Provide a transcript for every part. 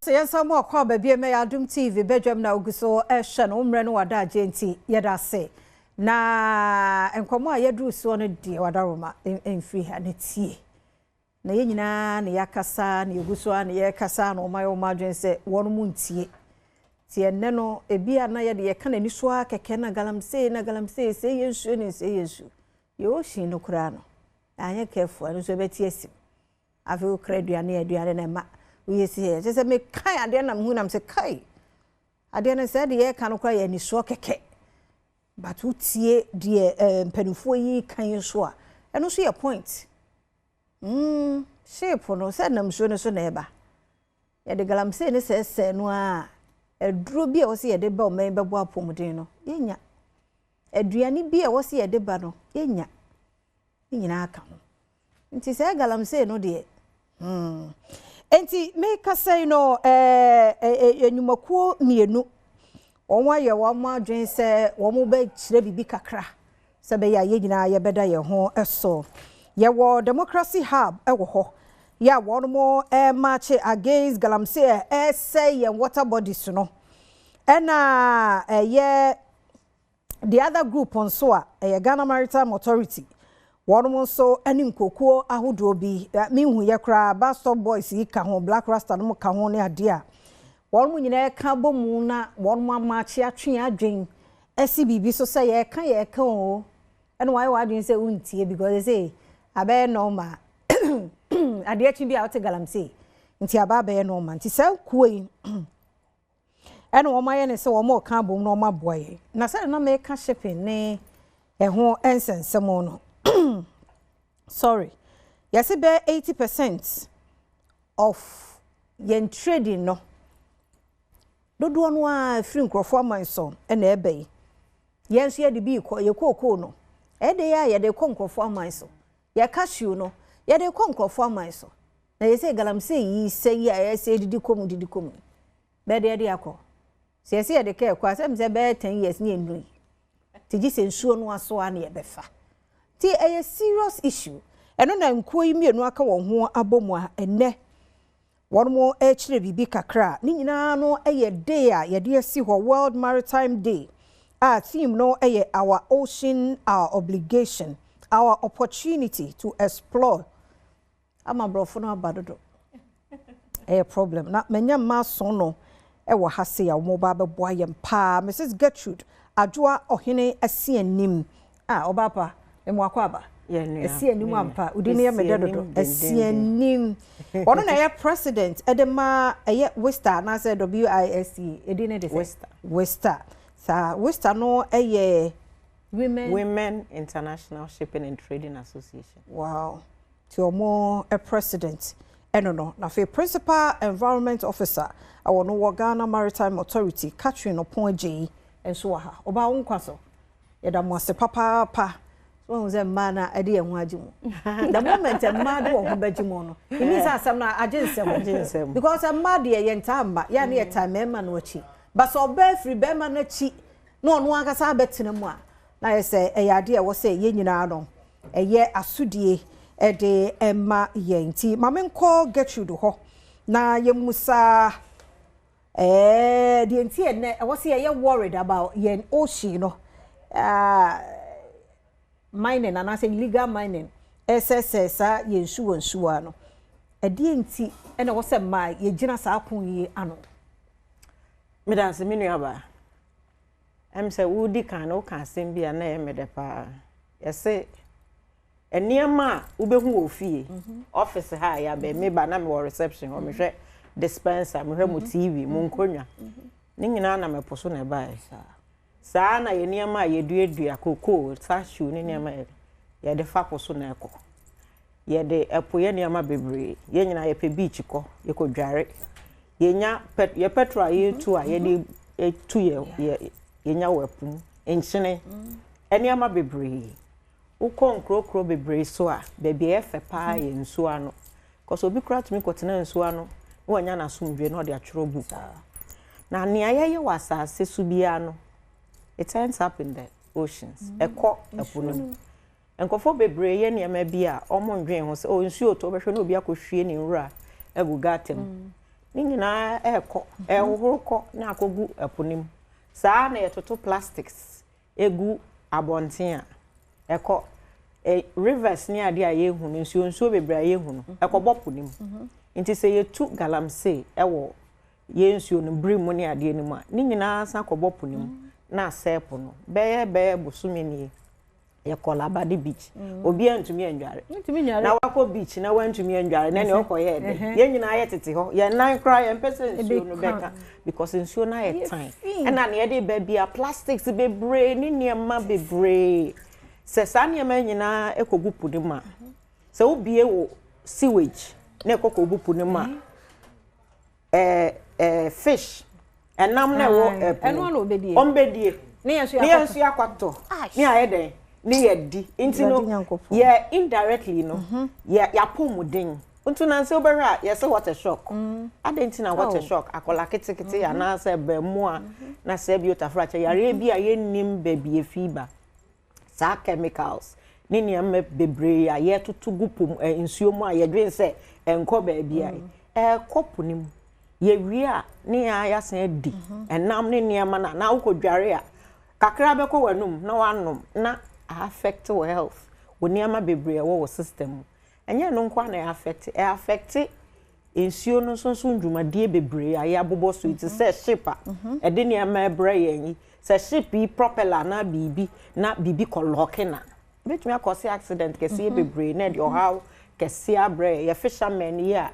So yensamu akwa baby me Adom TV Badwam na oguso ehwe no umre no wada agenti yeda se na enkomo a yedru so no die wadaroma enfiri ha na tie na ye nyina na yakasa na oguso a na yakasa na omayo madwen se wonu mu ntie tie ne no ebia na ye de ye kana ni so akeke na galamse se yensu ne se yensu ye o shin no kura no anya careful no so beti asim afi o aduane na ma we see here just me kai ade na mhu na me kai ade na say de ka no kwa ya ni so keke but utie de mpanufo yi kan so a eno so ye point shape no say nam so ne so na eba ya de galamse ne se no a eduro bi a wo se ye de ba o men bebo apomuden no yenya aduane bi a wo se ye de ba no yenya nyina aka ho nti say galamse no de enti make us say no enyumakuo mienu onwa ye wo ma adwen se wo mo ba kire bibi kakra se be ya ye nyina ye beda ye ho eso ye wo democracy hub wo ho ya wo mo march against galamse say ye water bodies no na ye the other group on so a Ghana Maritime Authority one so any nkokuo ahodo bi minhu ye kra bastop boys yi ka ho black rasta no ka ho ne ade a won nyina ka bomu na won amachi atwe adwen esi bibi so say ye ka o ene why adwen say untie because they say abe normal ade achi bi a wote galamse nti aba be normal nti say kuoi ene wo maye ne say wo mo ka bomu no ma boye na say na me ka shipping ne ho ensensemo no sorry yes be 80% of yen trading no dodo no a free nkrofo amanso na ebe yen so ye de bi ye kokoo no e de ya ye de nkrofo amanso ye cashew no ye de nkrofo amanso na ye say galamse yi say ya ye say didi komu be de akọ se ye de ka kwa se be 10 years ni enu tiji se nsuo no aso a na ye befa ti a serious issue eno na nkuo yi mienu aka won ho abomu a enne won mo e kire bibi kakra ni nyina no eye day a ye de si ho World Maritime Day a theme no eye our ocean, our obligation, our opportunity to explore ama brofo no abadodo a problem na menya maso no e wo hase ya wo ba beboa yem pa Mrs. Gertrude Adwoa ohene asienim a obapa emwakwaba asienim ampa udini ya mededodo asienim ono na ya president edema eye Westa na say WISE edine de Westa sa Westa no eye Women International Shipping and Trading Association. Wow. To more a president no na fe principal environment officer awono Ghana Maritime Authority Catherine Oponje enso ha oba wonkwaso yeda mo ase papa so ze mana ade ye ho agimu the moment a mad wo ho bagimo no it means asam na aginsem because a mad ye yentamba ya na ye time ma no achi but so be free be ma na chi no no akasa betina mu a na ye say e yade e wo say ye nyina no e ye asudie e de emma ye nti mamenko Gertrude ho na ye musa the nti ene e wo say ye worried about ye ocean no mining and I say illegal mining SSS yensu no ade nti ene wo say mai ye gina sa akon yi ano me dance me nuaba em say wo di kan no kan sem bia na e me de pa ye say eniema wo behu ofie office ha ya be me ba na me wo reception o me hwe dispenser me hwe mo TV mo nkonwa ni nyina na me poso na ba saa na ye niema ye duedua koko sashu ni niema ye de fa poso na eko ye de epo ye niema bebre ye nyina ye pe beach ko ye ko dware ye nya ye petrol ye tu a ye de tu ye nya wapum enchine eniema bebre ukọ nkrokro bebre so a bebe e fe pa ye nsu ano cause obi kra tumi kotena nsu ano wo nya na somdwe na de atworo book na ne ayeye wasase su bia no it ends up in the oceans eko epono enkofo bebre ye niema bia omo ndwen ho se o nsu oto behwe na obi akohwie ni nwura egugatem ni nyina ekọ ehoro kọ na akogu eponim saa na yetoto plastics egu abonten a ekọ rivers ni ade a yehu nsuo bebre a yehu no ekọbọ ponim nti se yetu galamsey ewo ye nsuo no brimu ni ade ni mu a ni nyina san kọbọ ponim na sepo no beye busumini ye kolaba di beach obi antumi anware na wako beach na wantumi anware na ne okoye de ye nyina ye tete ho ye nan kra ye mpese nsuo no beka because nsuo na ye time na ne ye de bia plastics bebre ni niema bebre se sa niema nyina ekogu pudima se obie wo sewage na ekogu pudima fish enam na wo eno na obedie ombedie ne yesu akwato ne ayede ni yedi nti no ye indirectly no ya pomuden untu na nse obere ye se what a shock adenti na what a shock akola kitikiti ya na se be mu a na se bi otafracha yare bi a ye nim ba bi efiba sa chemicals ni ni am bebre ya ye tutugu pom nsuo mu a ye dwen se enko ba bi a kopunim ye wi a ni ya san di enam ni niema na ukodware a kakra be ko wanum na wanom na affect our health woniama bebre wo system enye no nkwa na affect nsuo no so ndwumadie bebre aye abobo so it say ship a ede ne ma ebre yen say ship yi propeller na bibi koloke na betumi akosi accident kesi bebre na de how kesi abre ye fishermen yi a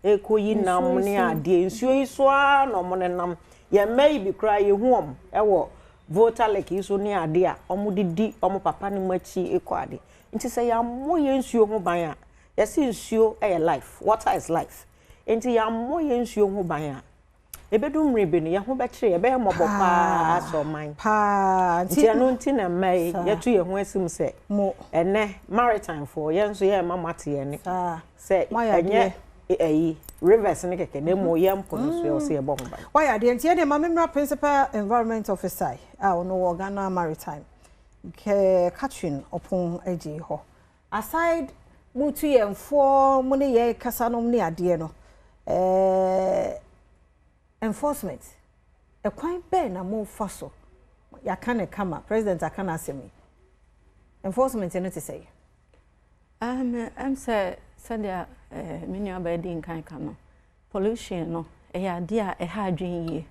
ekoyi nam ne ade nsuo yi so a no mo ne nam ye mai bi kra ye huom ewo voter like iso ni ade a omudidi papa ni machi ekwade nti say ya moye nsuo ho ban a yesi nsuo life water is life nti ya moye nsuo ho ban a ebedum rebe ni ya ho be kire ebe mobo pa so man pa nti anu nti na mai yetu ye ho asim se ene maritime for ye nso ye mamate ye ni se enye rivers ni keke na mo ye mpo nso ye se ye bo ban why are the nti de mamemra principal environment officer no Ghana Maritime ke Catherine opon agi ho aside mutu ye mfo mo ne ye kasa no ne ade no enforcement kwan be na mo faso ya kan kama president akana asemi enforcement no to say I'm say dia menu abedi kan no pollution no ya ade a ha adwen yie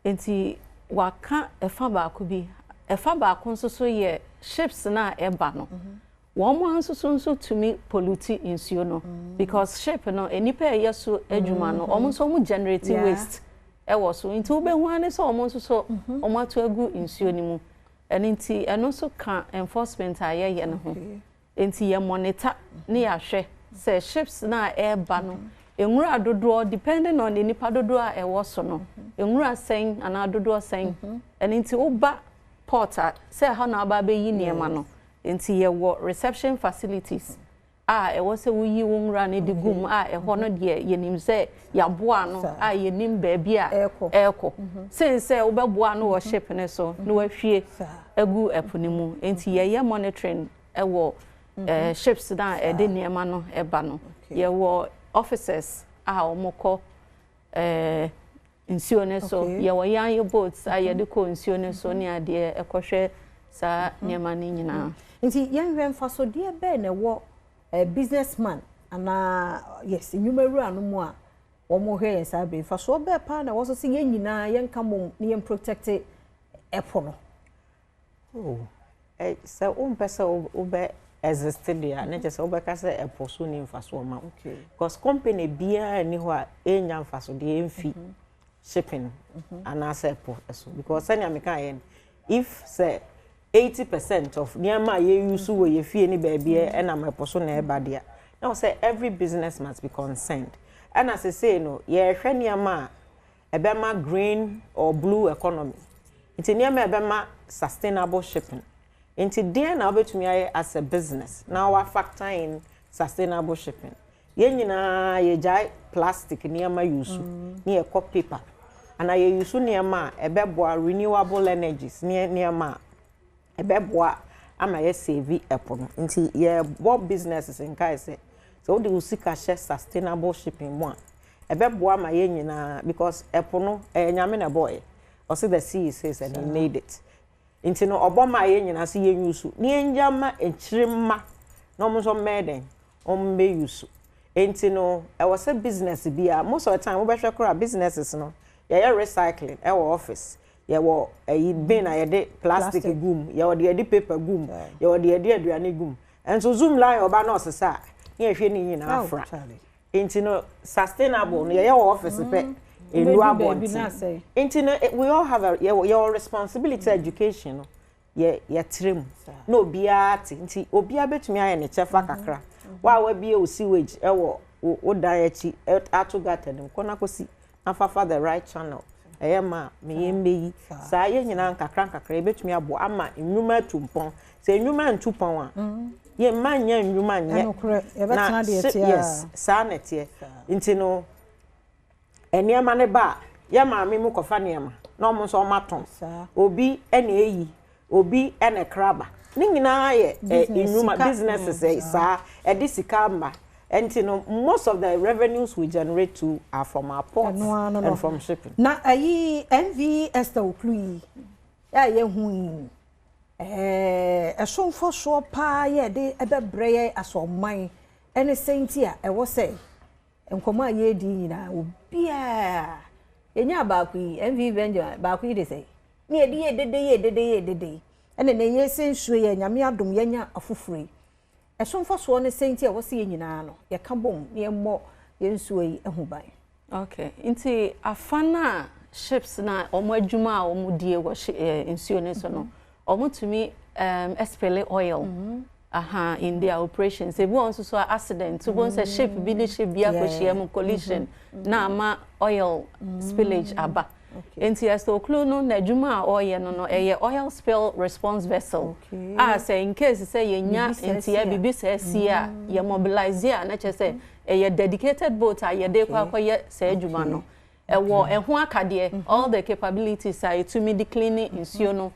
enti waka efa baako bi efa baako nso so ye ships na eba no wo mo nso tumi pollute nsuo no because ship no enipa yeso adwuma no omo nso mo generate waste ewo so nti obehu ane so omo nso so omo ato agu nsuo ni mu enti eno so ka enforcement ayeye no ho enti ye monitor ne ya hwe say ships na eba no enwura dodo depending on the nipa dodo a ewo so no enwura sen ana dodo sen enti oba porter say how na aba be yi niema no enti ye wo reception facilities ewo se wo yi wonwura ne de gum eho no de ye nim say ya boa no ye nim ba bia eko sense obeboa no wo ship ne so no wahwie agu eponimu enti ye monitoring ewo ships na de niema no eba no ye wo officers omoko nsuo ne so ye wo yan boats ye de ko nsuo ne so ne ade ekohwe sa niema ni nyina nti yan hwe mfaso de be na wo businessman ana yes nyumeru anu mu a wo mo hwe yen sa be mfaso be pa na wo so se yen nyina yen kamom ne yen protect epo no so pesa obe existed there na just obeka say epo so ni mfaso ma because company bia ni ho a enya mfaso de emfi shipping ana say epo so because any ameka yen if say 80% of niama ye use we ye fie ni baby e na mepo so na eba dia now say every business must be concerned and as I say no ye hwe niama ebema green or blue economy nti niama ebema sustainable shipping nti dia na obetumi aye as a business now we factor in sustainable shipping ye nyina ye jai plastic niama use ni e paper ana ye use niama ebeboa renewable energies niama ebeboa ama ye save epo no nti ye what businesses in kai say so the usika share sustainable shipping one ebeboa ma ye nyina because epo no nyame na boy or say the sea says and he made it into no oboma ye nyina se ye nyusu ni enjama enchirima no mo so meden me yusu into no I was a business bia most of the time we be hwekora businesses no ye recycling e wo office ye wo bin na ye de plastic gum ye wo de paper gum ye wo de aduane gum and so zoom line oba no sesa ye hwe ni nyina afra into no sustainable no ye wo office pe elu abonti into no we all have your responsibility education no ye trim no bia ti nti obia betumi aye ne chefa kakra wa bia o sewage e wo o diet atu gaten kona kosi afafa the right channel eyema me yembeyi sa ye nyina kakra ebetumi abo ama enwuma tumpon se enwuma ntupon a ye manya enwuma nye na yes sa netie nti no eniema ne ba ye maame mu kofa niema na omo so maton obi ene eyi obi ene kraba ni nyina ye enwuma businesses sa edisika ma. And you know, most of the revenues we generate too are from our ports and from shipping. Na ayi NV Esther Oklui. Ya ye hu. Esonfo so pa ye de ebebreye asoman. Ene senti a e wo say. Enkomo aye di nyina obia. Yenya ba ku NV Venture ba ku de say. Ni ye dede. Ene ne ye sensuo ye nyame adom yenya afufure. Esonfo so ne senti a wo se nyina no ye ka bom ye mo ye nsuo yi ehuban. Okay, nti afana ships na omo adwuma a omo die wo nsuo ne so no omo tumi expel oil in their operations. If one so accident, so one say ship bi ni ship bia ko shia collision na ama oil spillage aba. Enti asto klo no na adwuma oil no oil spill response vessel. Say in case say yenya enti ya bibi say sia ye mobilize ya na che say dedicated boat a ye de kwa ye say adwuma no. Ewo eho akade all the capabilities are to me the cleaning insuo no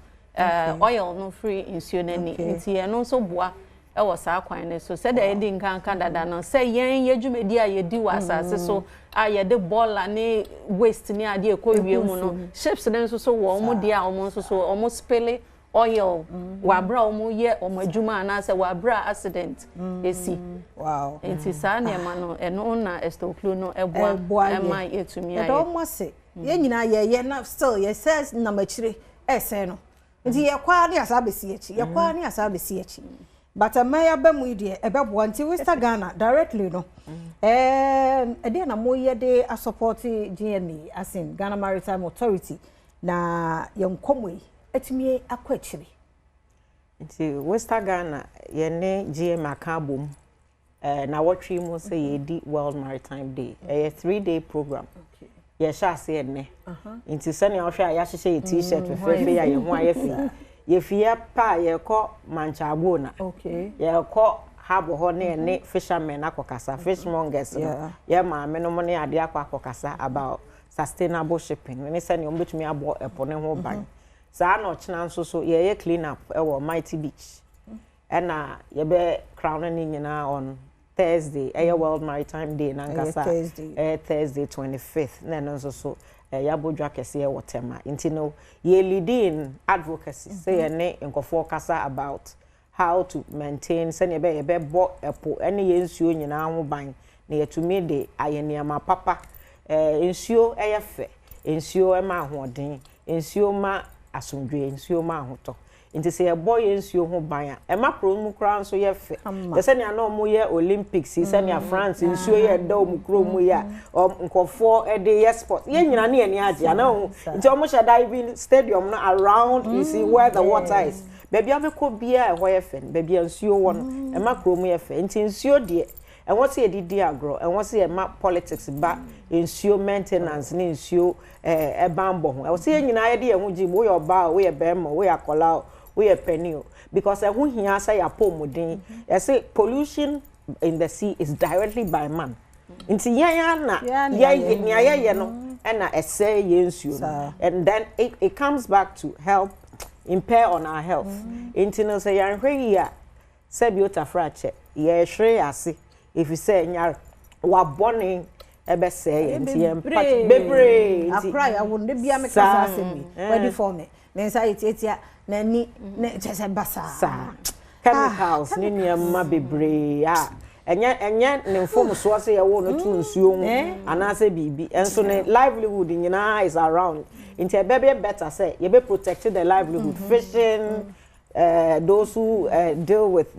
oil no free insuo nani enti ye no so boa e wo sa kwan ne so say the ending kan dada no say yen ye dwumedi a ye di wa asase so a ye de bola ne waste ni ade e ko wie mu no ships ne so wo mu dia o mu so o spill oil wa bra o mu ye o madwuma na say wa bra accident esi wow enti sa ne ma no eno na estoklu no eboa e ma etumi aye do mo se ye nyina ye na still ye says na machire ese no nti ye kwa ne asa besi echi but amaya ba mu ide ebeboa nti West Ghana directly no ede na mo ye de a support GMA as in Ghana Maritime Authority na ye nkomwe etimi akwachiri nti West Ghana ye ne GMA ka bom na watwi mo say ye di World Maritime Day a 3-day program ye sha say ne nti sane ohwe a ya hye ye t-shirt fefe ya ye ho ayefi ye fia pa ye ko manchagbo na ye ko habo ho ne fishermen akokasa fishmongers no ye maame no mo ne ade akokasa about sustainable shipping ne sane ombetumi abo epo ne ho ban sa na ochina nso so ye clean up ewo Mighty Beach na ye be crown ni nyina on Thursday World Maritime Day na ngasa Thursday 25th na nso so ya bodwa kese ye wotema nti no ye leading advocacy say ne nkofo kasa about how to maintain say ne be bo epo ene ye nsuo nyina ho ban na ye tumi de ayeniama papa nsuo eyefe nsuo ma ahoden nsuo ma asomdwe nsuo ma ahoto nti say ebo ye nsuo ho ban a ma pro mu kra nso ye fe say ne na omo ye Olympics say ne France nsuo ye da omu kro mu ya nkofo de ye sport ye nyina ne ani age na ho nti omo sha diving stadium no around you see where the water is baby abeko bia e ho ye fe baby nsuo wo no ma kro mu ye fe nti nsuo de and what's ye didi agro and what's ye map politics ba nsuo maintenance ni nsuo bambo ho what's ye nyina ye de ho gi wo ye ba wo ye bema wo ye akola wo ye penny because e ho hia say apomuden you say pollution in the sea is directly by man nti ya na ye no na ese ye nsuo and then it comes back to help impair on our health nti no say yan hwe ya say biota frache ye hwe ase if you say nyar wa boni ebe say nti yem bebre nti akra ya won de bia me kasa asemi wadi for me nsa etia na ni chese basa chemicals ni niyama bebre enye ne mfom so se ye wo no tu nsuo mu anase bibi enso ne livelihood nyina is around nti ebe better say ye be protect the livelihood fishing those who deal with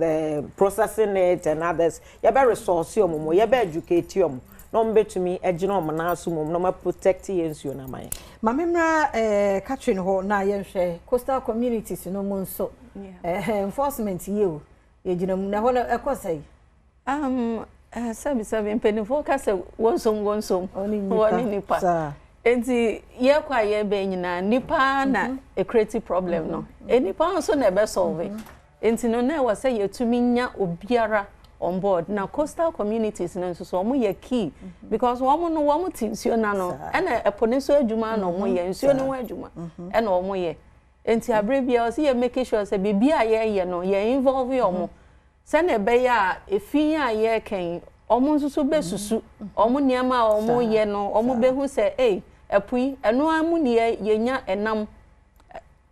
processing it and others ye be resource omo ye be educate omo no mbetumi agina omo na aso mom no ma protect ye nsuo na man mamemra Catherine ho na ye hwe coastal communities no mo nso enforcement ye o ye gina mu na ho ekosai sabi mpenifo ka se wonsom woni nipa enti ye kwa ye be nyina nipa na a creative problem no enipa nso na be solve enti no na wase yetumi nya obiara on board na coastal communities na nso so mo ye key because wo tinsuo na no na eponeso adwuma na mo ye nsuo no adwuma na wo mo ye enti abre bia o se ye make sure say bibia ye no ye involve yo mo se na be ya efin ya ye ken omo nso so besusu omo niama omo ye no omo behu se epui eno amu ni ye nya enam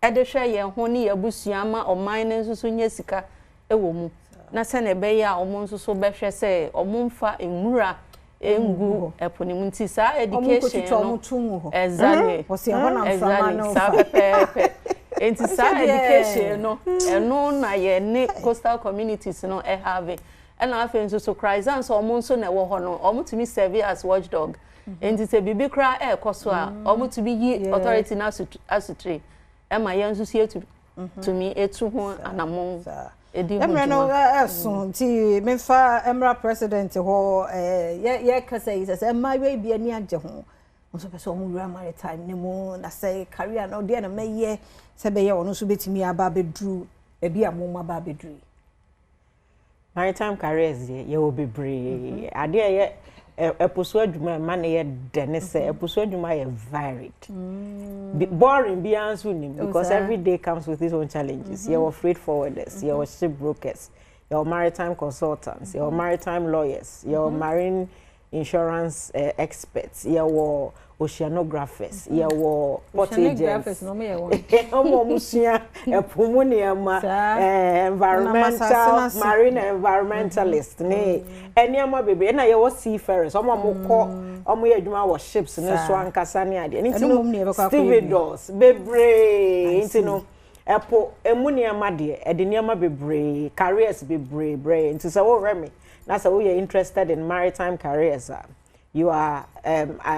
edehwe ye ho ni abusua ma oman nso so nya sika ewo mu na se na be ya omo nso so behwe se omo mfa enwura engu epuni munti sa education no exactly o se ho na mfama no enti sa education no eno na ye ne coastal communities no have and afa nso so cries and so omo nso na wo ho no omo to me serve as watchdog enti se bibi kra koso a omo to be yi authority na asutri e ma ye nso sie to me etu ho anamon edi ho no so nti memfa emra president ho ye kasa yi se ma we bia ni age ho nso pese omo wura maritime ne mo na say career no de na meye se be ye ono so betimi aba bedru e bia mo ma ba bedru maritime careers ye obebre ade ye eposo adwuma ma na ye dene se eposo adwuma ye varied boring be answer nim because every day comes with its own challenges you are freight forwarders you are ship brokers you are maritime consultants you are maritime lawyers you are marine insurance experts you are oceanographers you are port agents no me ye won omomusia epumunia environmental marine environmentalist ne eniama bebe na ye seafarers omo ye adwuma wo ships ne so ankasa ne ade nti stevedores bebre nti no epo emuniama de edeniama bebre careers bebre bre nti se wo remi na se wo you interested in maritime careers you are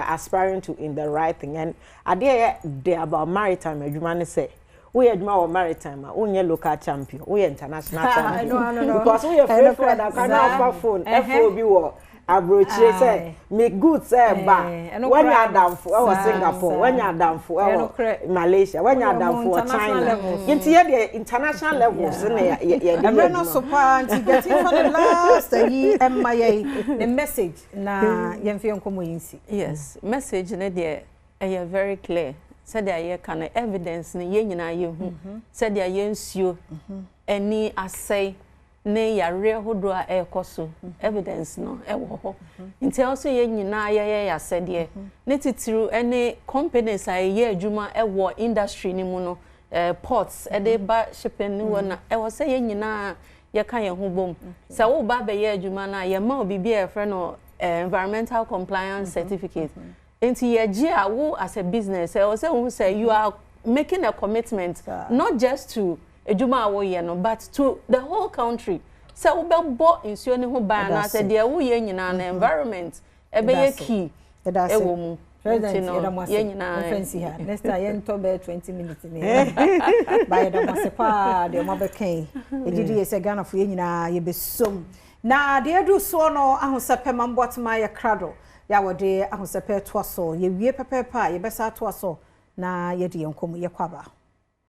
aspiring to in the right thing and idea there about maritime adwuma ne say we adwuma or maritime onye local champion we international champion no. because we free for that kind of phone FOB wo abrochire say me good say ba when you adam for Singapore when you adam for Malaysia when you adam for China into the international levels na no so pa anti getting for the last year my the message na yemfe nkomo yinsi yes message na there very clear said there can evidence na ye nyina ye hu said there ye nsuo any asay ne yare hodo a ekoso evidence no ewo ho nti also ye nyina ye ya sede ne titiru ene companies a ye adwuma ewo industry ni mu no ports de ba shipping ni wona ewo se ye nyina ye kan ye ho bom se wo ba be ye adwuma na ye ma obibi e frɛ no environmental compliance certificate nti ye gi a wo as a business ewo se wo say you are making a commitment not just to ejuma wo ye no but to the whole country so we be bo insuo ne ho ban na say de wo ye nyina na environment e be ye key e wo mu president ye nyina fancy ha next time ye nto be 20 minutes ni by the masepa de mo be kan ejidi ye se Ghana fo ye nyina ye be som na de edu so no ahosepe mambotma ye krado ya wode ahosepe to so ye wie pepepa ye be sa to so na ye de yenkom ye kwaba